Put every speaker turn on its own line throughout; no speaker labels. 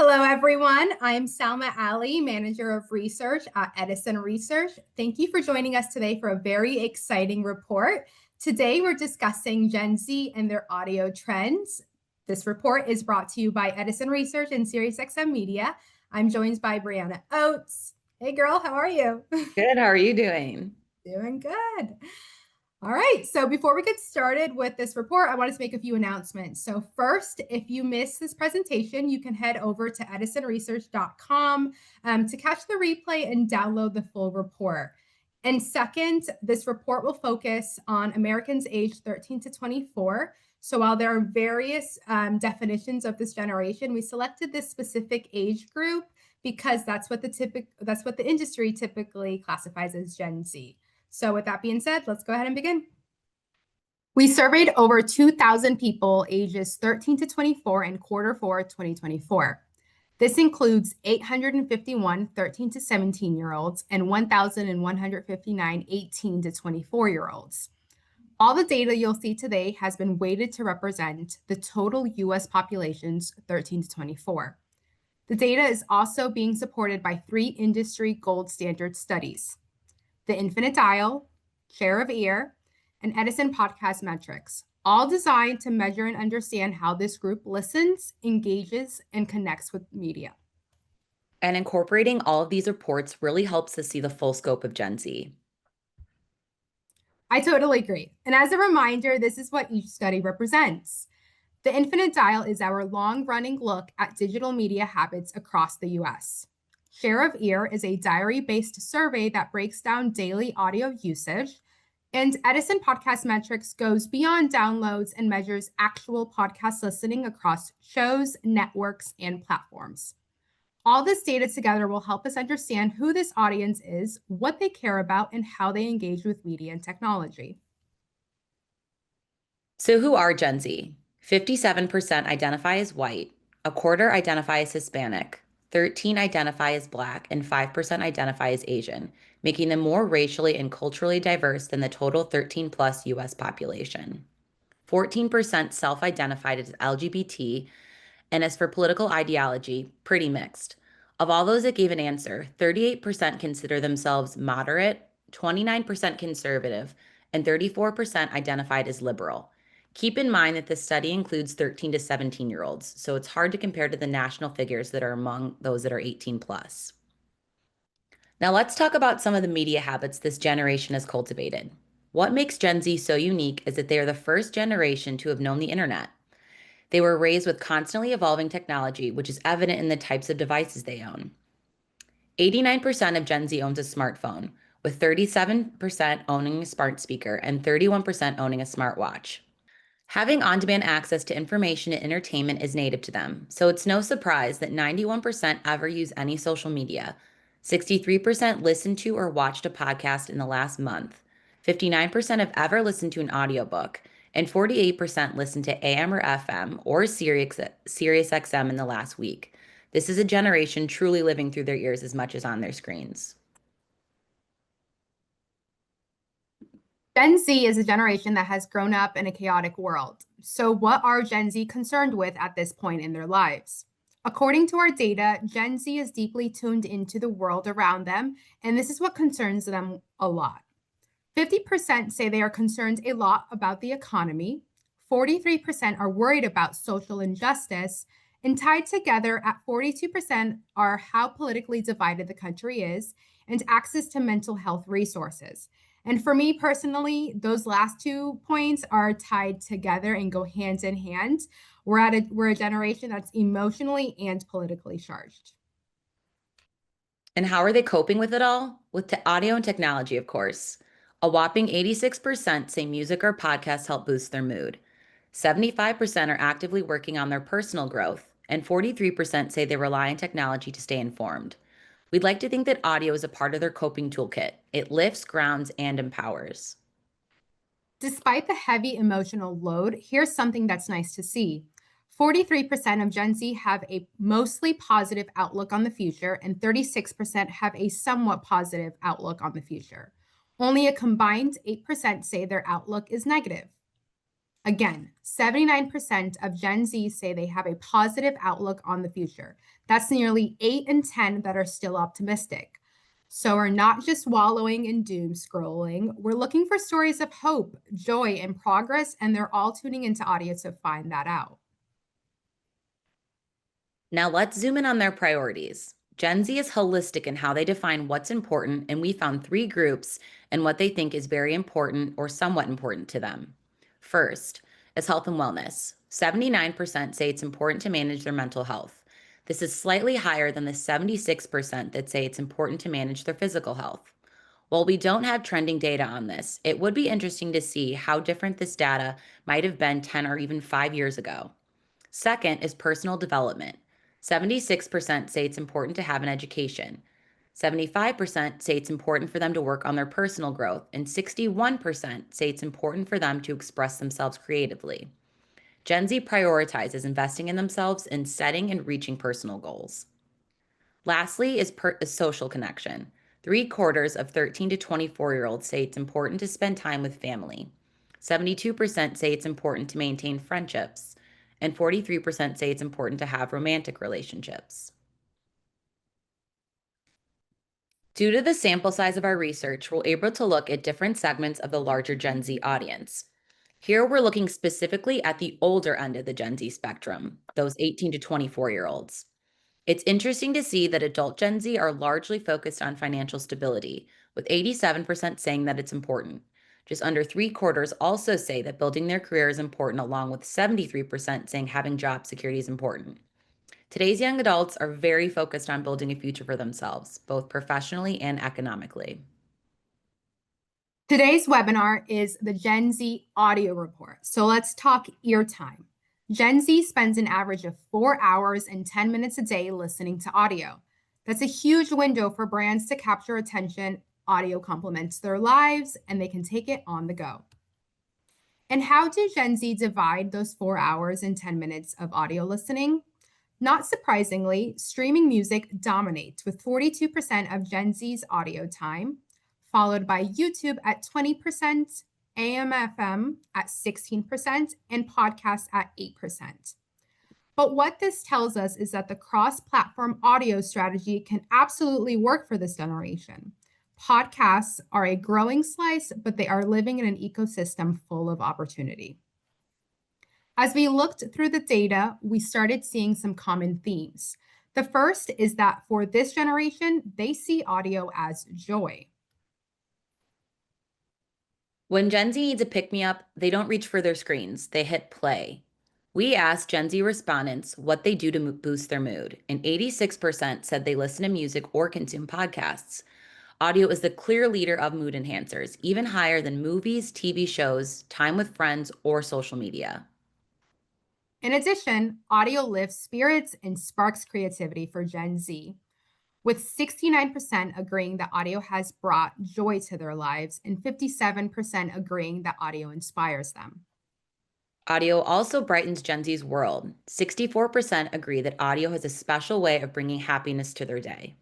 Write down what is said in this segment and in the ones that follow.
Hello, everyone. I'm Salma Ali, Manager of Research at Edison Research. Thank you for joining us today for a very exciting report. Today, we're discussing Gen Z and their audio trends. This report is brought to you by Edison Research and SiriusXM Media. I'm joined by Brianna Oates. Hey, girl, how are you?
Good. How are you doing?
Doing good. All right, so before we get started with this report, I wanted to make a few announcements. So first, if you missed this presentation, you can head over to edisonresearch.com to catch the replay and download the full report. And second, this report will focus on Americans aged 13 to 24. So while there are various definitions of this generation, we selected this specific age group because that's what the industry typically classifies as Gen Z. So with that being said, let's go ahead and begin. We surveyed over 2,000 people ages 13 to 24 in Q4 2024. This includes 851 13 to 17-year-olds and 1,159 18 to 24-year-olds. All the data you'll see today has been weighted to represent the total U.S. population's 13 to 24. The data is also being supported by 3 industry gold standard studies: the Infinite Dial, Share of Ear, and Edison Podcast Metrics, all designed to measure and understand how this group listens, engages, and connects with media.
And incorporating all of these reports really helps us see the full scope of Gen Z.
I totally agree. And as a reminder, this is what each study represents. The Infinite Dial is our long-running look at digital media habits across the U.S. Share of Ear is a diary-based survey that breaks down daily audio usage, and Edison Podcast Metrics goes beyond downloads and measures actual podcast listening across shows, networks, and platforms. All this data together will help us understand who this audience is, what they care about, and how they engage with media and technology.
So who are Gen Z? 57% identify as white, a quarter identify as Hispanic, 13% identify as Black, and 5% identify as Asian, making them more racially and culturally diverse than the total 13 plus US population. 14% self-identified as LGBT, and as for political ideology, pretty mixed. Of all those that gave an answer, 38% consider themselves moderate, 29% conservative, and 34% identified as liberal. Keep in mind that this study includes 13 to 17-year-olds, so it's hard to compare to the national figures that are among those that are 18 plus. Now let's talk about some of the media habits this generation has cultivated. What makes Gen Z so unique is that they are the first generation to have known the internet. They were raised with constantly evolving technology, which is evident in the types of devices they own. 89% of Gen Z owns a smartphone, with 37% owning a smart speaker and 31% owning a smartwatch. Having on-demand access to information and entertainment is native to them, so it's no surprise that 91% ever use any social media. 63% listened to or watched a podcast in the last month. 59% have ever listened to an audiobook, and 48% listened to AM or FM or SiriusXM in the last week. This is a generation truly living through their ears as much as on their screens.
Gen Z is a generation that has grown up in a chaotic world. So what are Gen Z concerned with at this point in their lives? According to our data, Gen Z is deeply tuned into the world around them, and this is what concerns them a lot. 50% say they are concerned a lot about the economy. 43% are worried about social injustice, and tied together at 42% are how politically divided the country is and access to mental health resources. And for me personally, those last 2 points are tied together and go hand in hand. We're a generation that's emotionally and politically charged.
And how are they coping with it all? With audio and technology, of course. A whopping 86% say music or podcasts help boost their mood. 75% are actively working on their personal growth, and 43% say they rely on technology to stay informed. We'd like to think that audio is a part of their coping toolkit. It lifts, grounds, and empowers.
Despite the heavy emotional load, here's something that's nice to see. 43% of Gen Z have a mostly positive outlook on the future, and 36% have a somewhat positive outlook on the future. Only a combined 8% say their outlook is negative. Again, 79% of Gen Z say they have a positive outlook on the future. That's nearly 8 in 10 that are still optimistic. So we're not just wallowing in doom scrolling. We're looking for stories of hope, joy, and progress, and they're all tuning into audio to find that out.
Now let's zoom in on their priorities. Gen Z is holistic in how they define what's important, and we found three groups and what they think is very important or somewhat important to them. First is health and wellness. 79% say it's important to manage their mental health. This is slightly higher than the 76% that say it's important to manage their physical health. While we don't have trending data on this, it would be interesting to see how different this data might have been 10 or even 5 years ago. Second is personal development. 76% say it's important to have an education. 75% say it's important for them to work on their personal growth, and 61% say it's important for them to express themselves creatively. Gen Z prioritizes investing in themselves and setting and reaching personal goals. Lastly is social connection. 3/4 of 13 to 24-year-olds say it's important to spend time with family. 72% say it's important to maintain friendships, and 43% say it's important to have romantic relationships. Due to the sample size of our research, we're able to look at different segments of the larger Gen Z audience. Here, we're looking specifically at the older end of the Gen Z spectrum, those 18 to 24-year-olds. It's interesting to see that adult Gen Z are largely focused on financial stability, with 87% saying that it's important. Just under 3/4 also say that building their career is important, along with 73% saying having job security is important. Today's young adults are very focused on building a future for themselves, both professionally and economically.
Today's webinar is the Gen Z Audio Report. So let's talk ear time. Gen Z spends an average of 4 hours and 10 minutes a day listening to audio. That's a huge window for brands to capture attention. Audio complements their lives, and they can take it on the go. And how do Gen Z divide those 4 hours and 10 minutes of audio listening? Not surprisingly, streaming music dominates with 42% of Gen Z's audio time, followed by YouTube at 20%, AM/FM at 16%, and podcasts at 8%. But what this tells us is that the cross platform audio strategy can absolutely work for this generation. Podcasts are a growing slice, but they are living in an ecosystem full of opportunity. As we looked through the data, we started seeing some common themes. The first is that for this generation, they see audio as joy.
When Gen Z needs a pick me up, they don't reach for their screens, they hit play. We asked Gen Z respondents what they do to boost their mood, and 86% said they listen to music or consume podcasts. Audio is the clear leader of mood enhancers, even higher than movies, TV shows, time with friends, or social media.
In addition, audio lifts spirits and sparks creativity for Gen Z, with 69% agreeing that audio has brought joy to their lives and 57% agreeing that audio inspires them.
Audio also brightens Gen Z's world. 64% agree that audio has a special way of bringing happiness to their day.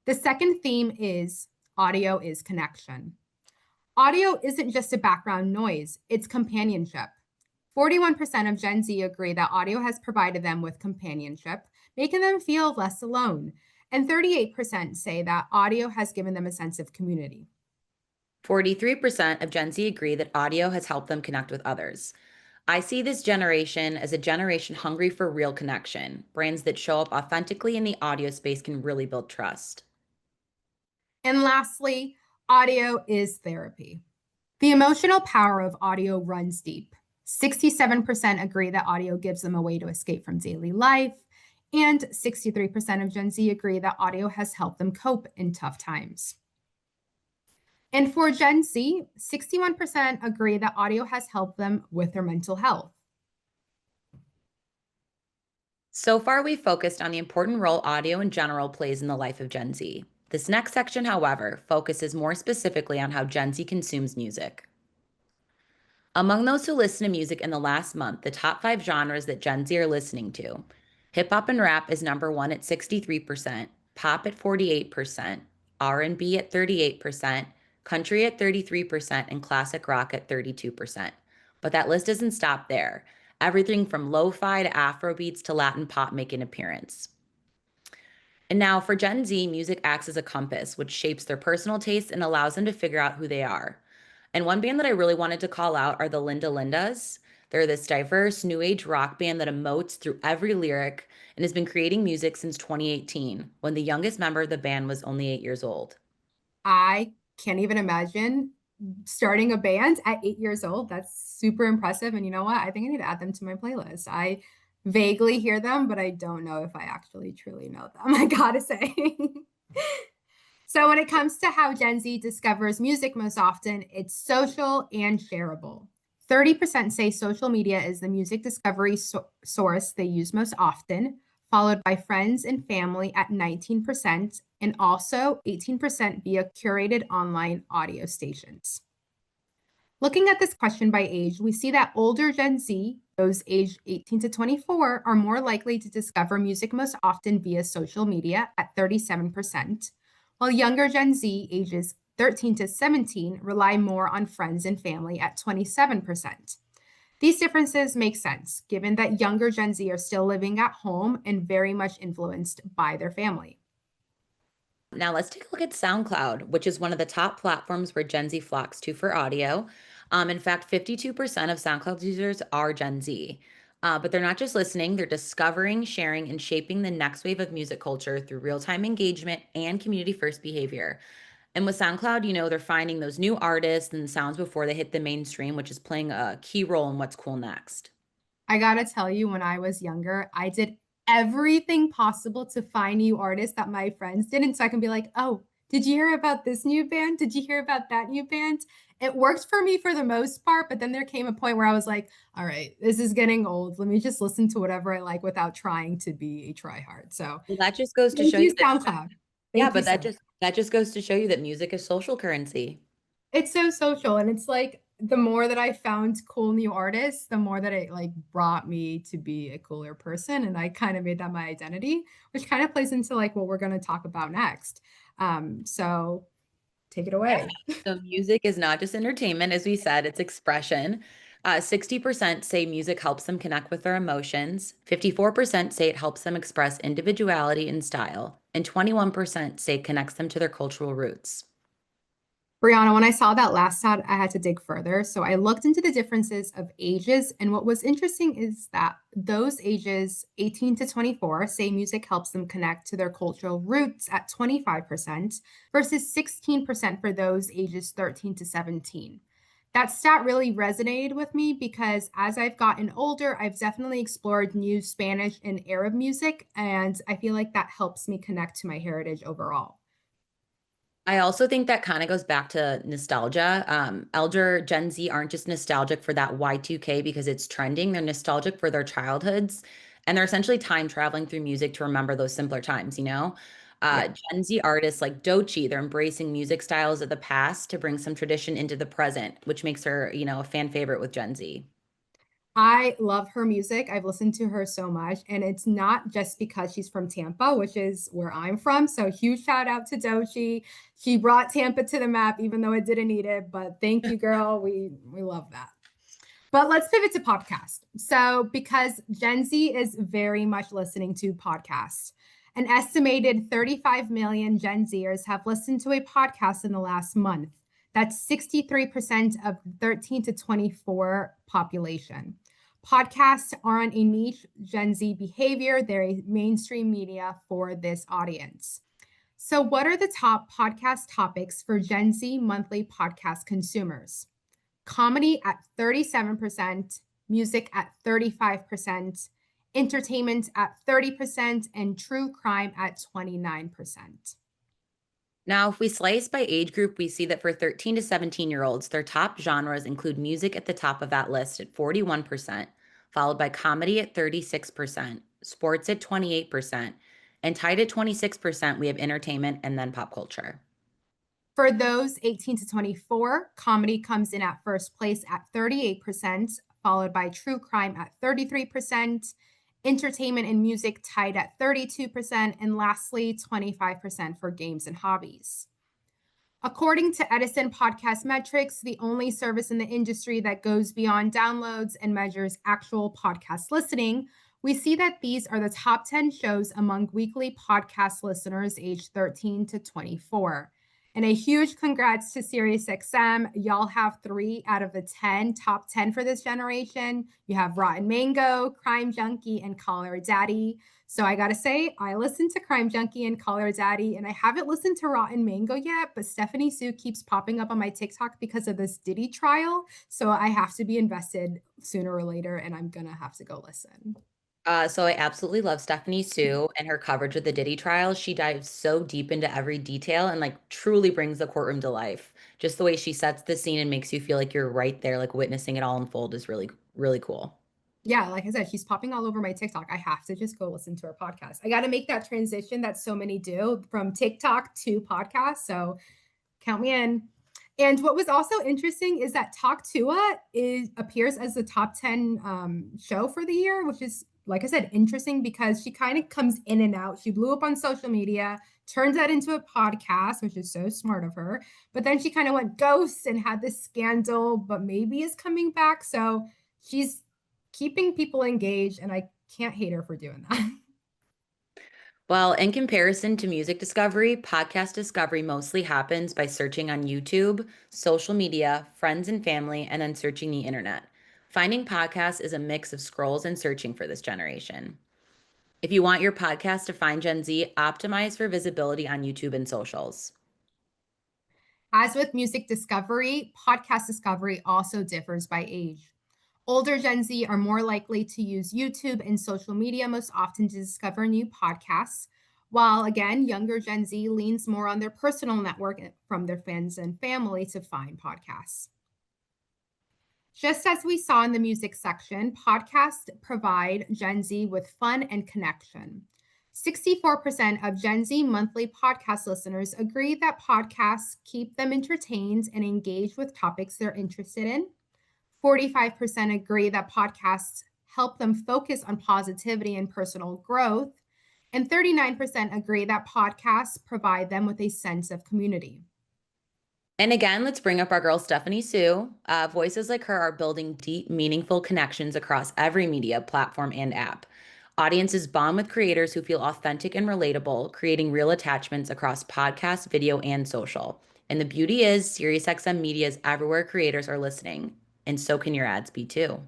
The second theme is audio is connection. Audio isn't just a background noise, it's companionship. 41% of Gen Z agree that audio has provided them with companionship, making them feel less alone. And 38% say that audio has given them a sense of community.
43% of Gen Z agree that audio has helped them connect with others. I see this generation as a generation hungry for real connection. Brands that show up authentically in the audio space can really build trust.
And lastly, audio is therapy. The emotional power of audio runs deep. 67% agree that audio gives them a way to escape from daily life, and 63% of Gen Z agree that audio has helped them cope in tough times. And for Gen Z, 61% agree that audio has helped them with their mental health.
So far, we've focused on the important role audio in general plays in the life of Gen Z. This next section, however, focuses more specifically on how Gen Z consumes music. Among those who listen to music in the last month, the top 5 genres that Gen Z are listening to: hip hop and rap is number 1 at 63%, pop at 48%, R&B at 38%, country at 33%, and classic rock at 32%. But that list doesn't stop there. Everything from lo-fi to Afro beats to Latin pop make an appearance. And now for Gen Z, music acts as a compass, which shapes their personal tastes and allows them to figure out who they are. And one band that I really wanted to call out are the Linda Lindas. They're this diverse new age rock band that emotes through every lyric and has been creating music since 2018, when the youngest member of the band was only 8 years old.
I can't even imagine starting a band at 8 years old. That's super impressive. And you know what? I think I need to add them to my playlist. I vaguely hear them, but I don't know if I actually truly know them, I gotta say. So when it comes to how Gen Z discovers music most often, it's social and shareable. 30% say social media is the music discovery source they use most often, followed by friends and family at 19%, and also 18% via curated online audio stations. Looking at this question by age, we see that older Gen Z, those aged 18 to 24, are more likely to discover music most often via social media at 37%, while younger Gen Z, ages 13 to 17, rely more on friends and family at 27%. These differences make sense, given that younger Gen Z are still living at home and very much influenced by their family.
Now let's take a look at SoundCloud, which is one of the top platforms where Gen Z flocks to for audio. In fact, 52% of SoundCloud users are Gen Z. But they're not just listening, they're discovering, sharing, and shaping the next wave of music culture through real time engagement and community first behavior. And with SoundCloud, they're finding those new artists and sounds before they hit the mainstream, which is playing a key role in what's cool next.
I gotta tell you, when I was younger, I did everything possible to find new artists that my friends didn't. So I can be like, oh, did you hear about this new band? Did you hear about that new band? It worked for me for the most part, but then there came a point where I was like, all right, this is getting old. Let me just listen to whatever I like without trying to be a tryhard. So
Well, that just goes to
thank
show you
you,
that,
SoundCloud.
yeah,
Thank you
but
so
that
much.
just goes to show you that music is social currency.
It's so social, and it's like the more that I found cool new artists, the more that it like brought me to be a cooler person, and I kind of made that my identity, which kind of plays into like what we're going to talk about next. So take it
Yeah.
away.
So music is not just entertainment, as we said, it's expression. 60% say music helps them connect with their emotions. 54% say it helps them express individuality and style. And 21% say it connects them to their cultural roots.
Brianna, when I saw that last stat, I had to dig further. So I looked into the differences of ages. And what was interesting is that those ages 18 to 24 say music helps them connect to their cultural roots at 25% versus 16% for those ages 13 to 17. That stat really resonated with me because as I've gotten older, I've definitely explored new Spanish and Arab music. And I feel like that helps me connect to my heritage overall.
I also think that kind of goes back to nostalgia. Elder Gen Z aren't just nostalgic for that Y2K because it's trending. They're nostalgic for their childhoods. And they're essentially time traveling through music to remember those simpler times.
Yeah.
Gen Z artists like Doechii, they're embracing music styles of the past to bring some tradition into the present, which makes her a fan favorite with Gen Z.
I love her music. I've listened to her so much, and it's not just because she's from Tampa, which is where I'm from. So huge shout out to Doechii. She brought Tampa to the map, even though it didn't need it. But thank you, girl. We love that. But let's pivot to podcast. So because Gen Z is very much listening to podcasts, an estimated 35 million Gen Zers have listened to a podcast in the last month. That's 63% of 13 to 24 population. Podcasts aren't a niche Gen Z behavior, they're a mainstream media for this audience. So, what are the top podcast topics for Gen Z monthly podcast consumers? Comedy at 37%, music at 35%, entertainment at 30%, and true crime at 29%.
Now, if we slice by age group, we see that for 13 to 17-year-olds, their top genres include music at the top of that list at 41%, followed by comedy at 36%, sports at 28%, and tied at 26%, we have entertainment and then pop culture.
For those 18 to 24, comedy comes in at first place at 38%, followed by true crime at 33%, entertainment and music tied at 32%, and lastly, 25% for games and hobbies. According to Edison Podcast Metrics, the only service in the industry that goes beyond downloads and measures actual podcast listening, we see that these are the top 10 shows among weekly podcast listeners aged 13 to 24. And a huge congrats to SiriusXM. Y'all have 3 out of the 10 top 10 for this generation. You have Rotten Mango, Crime Junkie, and Call Her Daddy. So I gotta say, I listened to Crime Junkie and Call Her Daddy, and I haven't listened to Rotten Mango yet, but Stephanie Sue keeps popping up on my TikTok because of this Diddy trial. So I have to be invested sooner or later, and I'm gonna have to go listen.
So I absolutely love Stephanie Sue and her coverage of the Diddy trial. She dives so deep into every detail and like truly brings the courtroom to life. Just the way she sets the scene and makes you feel like you're right there, like witnessing it all unfold is really, really cool.
Yeah, like I said, she's popping all over my TikTok. I have to just go listen to her podcast. I got to make that transition that so many do from TikTok to podcast. So count me in. And what was also interesting is that Talk Tua appears as the top 10 show for the year, which is, like I said, interesting because she kind of comes in and out. She blew up on social media, turns that into a podcast, which is so smart of her. But then she kind of went ghost and had this scandal, but maybe is coming back. So she's keeping people engaged, and I can't hate her for doing that.
Well, in comparison to music discovery, podcast discovery mostly happens by searching on YouTube, social media, friends and family, and then searching the internet. Finding podcasts is a mix of scrolls and searching for this generation. If you want your podcast to find Gen Z, optimize for visibility on YouTube and socials.
As with music discovery, podcast discovery also differs by age. Older Gen Z are more likely to use YouTube and social media most often to discover new podcasts, while again, younger Gen Z leans more on their personal network from their friends and family to find podcasts. Just as we saw in the music section, podcasts provide Gen Z with fun and connection. 64% of Gen Z monthly podcast listeners agree that podcasts keep them entertained and engaged with topics they're interested in. 45% agree that podcasts help them focus on positivity and personal growth. And 39% agree that podcasts provide them with a sense of community.
And again, let's bring up our girl, Stephanie Sue. Voices like her are building deep, meaningful connections across every media platform and app. Audiences bond with creators who feel authentic and relatable, creating real attachments across podcast, video, and social. And the beauty is, SiriusXM Media is everywhere creators are listening, and so can your ads be too.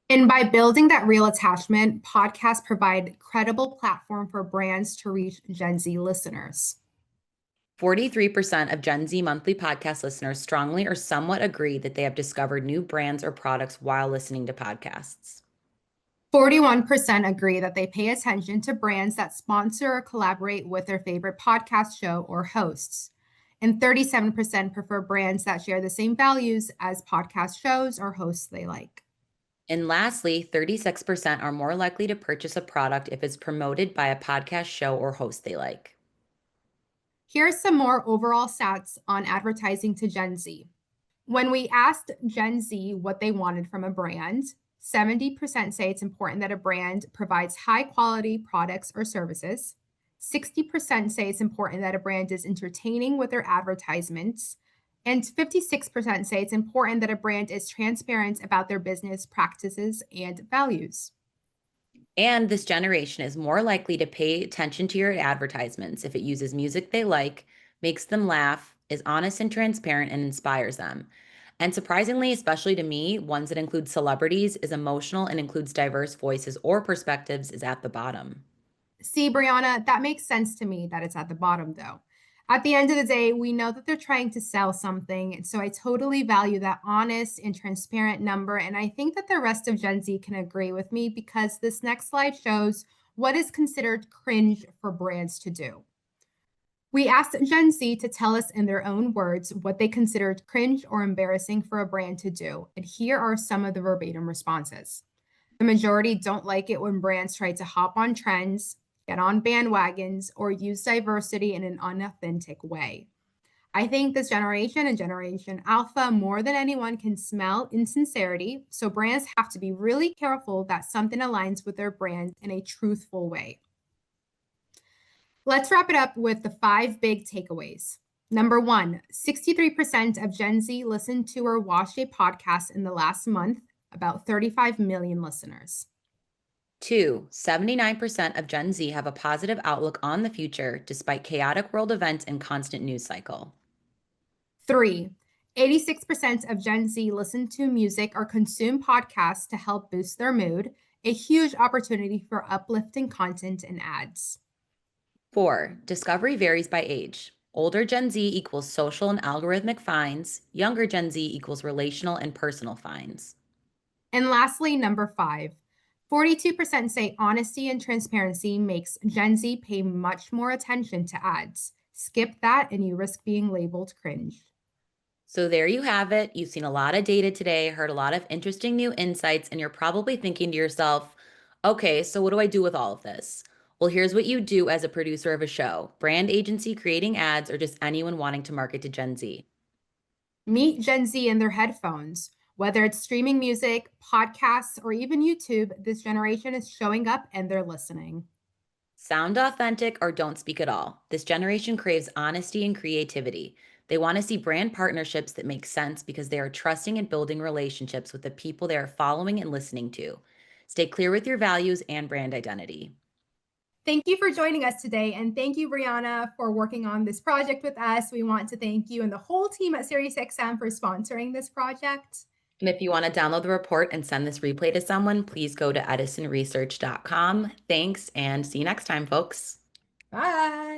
And by building that real attachment, podcasts provide credible platform for brands to reach Gen Z listeners.
43% of Gen Z monthly podcast listeners strongly or somewhat agree that they have discovered new brands or products while listening to podcasts.
41% agree that they pay attention to brands that sponsor or collaborate with their favorite podcast show or hosts. And 37% prefer brands that share the same values as podcast shows or hosts they like.
And lastly, 36% are more likely to purchase a product if it's promoted by a podcast show or host they like.
Here's some more overall stats on advertising to Gen Z. When we asked Gen Z what they wanted from a brand, 70% say it's important that a brand provides high quality products or services. 60% say it's important that a brand is entertaining with their advertisements. And 56% say it's important that a brand is transparent about their business practices and values.
And this generation is more likely to pay attention to your advertisements if it uses music they like, makes them laugh, is honest and transparent, and inspires them. And surprisingly, especially to me, ones that include celebrities, is emotional, and includes diverse voices or perspectives is at the bottom.
See, Brianna, that makes sense to me that it's at the bottom, though. At the end of the day, we know that they're trying to sell something. And so I totally value that honest and transparent number. And I think that the rest of Gen Z can agree with me because this next slide shows what is considered cringe for brands to do. We asked Gen Z to tell us in their own words what they considered cringe or embarrassing for a brand to do. And here are some of the verbatim responses. The majority don't like it when brands try to hop on trends, get on bandwagons, or use diversity in an unauthentic way. I think this generation and Generation Alpha more than anyone can smell insincerity, so brands have to be really careful that something aligns with their brand in a truthful way. Let's wrap it up with the 5 big takeaways. Number one, 63% of Gen Z listened to or watched a podcast in the last month, about 35 million listeners.
2, 79% of Gen Z have a positive outlook on the future despite chaotic world events and constant news cycle.
3, 86% of Gen Z listen to music or consume podcasts to help boost their mood, a huge opportunity for uplifting content and ads.
4, discovery varies by age. Older Gen Z equals social and algorithmic finds. Younger Gen Z equals relational and personal finds.
And lastly, number 5, 42% say honesty and transparency makes Gen Z pay much more attention to ads. Skip that and you risk being labeled cringe.
So there you have it. You've seen a lot of data today, heard a lot of interesting new insights, and you're probably thinking to yourself, okay, so what do I do with all of this? Well, here's what you do as a producer of a show, brand agency creating ads, or just anyone wanting to market to Gen Z.
Meet Gen Z in their headphones. Whether it's streaming music, podcasts, or even YouTube, this generation is showing up and they're listening.
Sound authentic or don't speak at all. This generation craves honesty and creativity. They want to see brand partnerships that make sense because they are trusting and building relationships with the people they are following and listening to. Stay clear with your values and brand identity.
Thank you for joining us today. And thank you, Brianna, for working on this project with us. We want to thank you and the whole team at SiriusXM for sponsoring this project.
And if you want to download the report and send this replay to someone, please go to edisonresearch.com. Thanks and see you next time, folks.
Bye.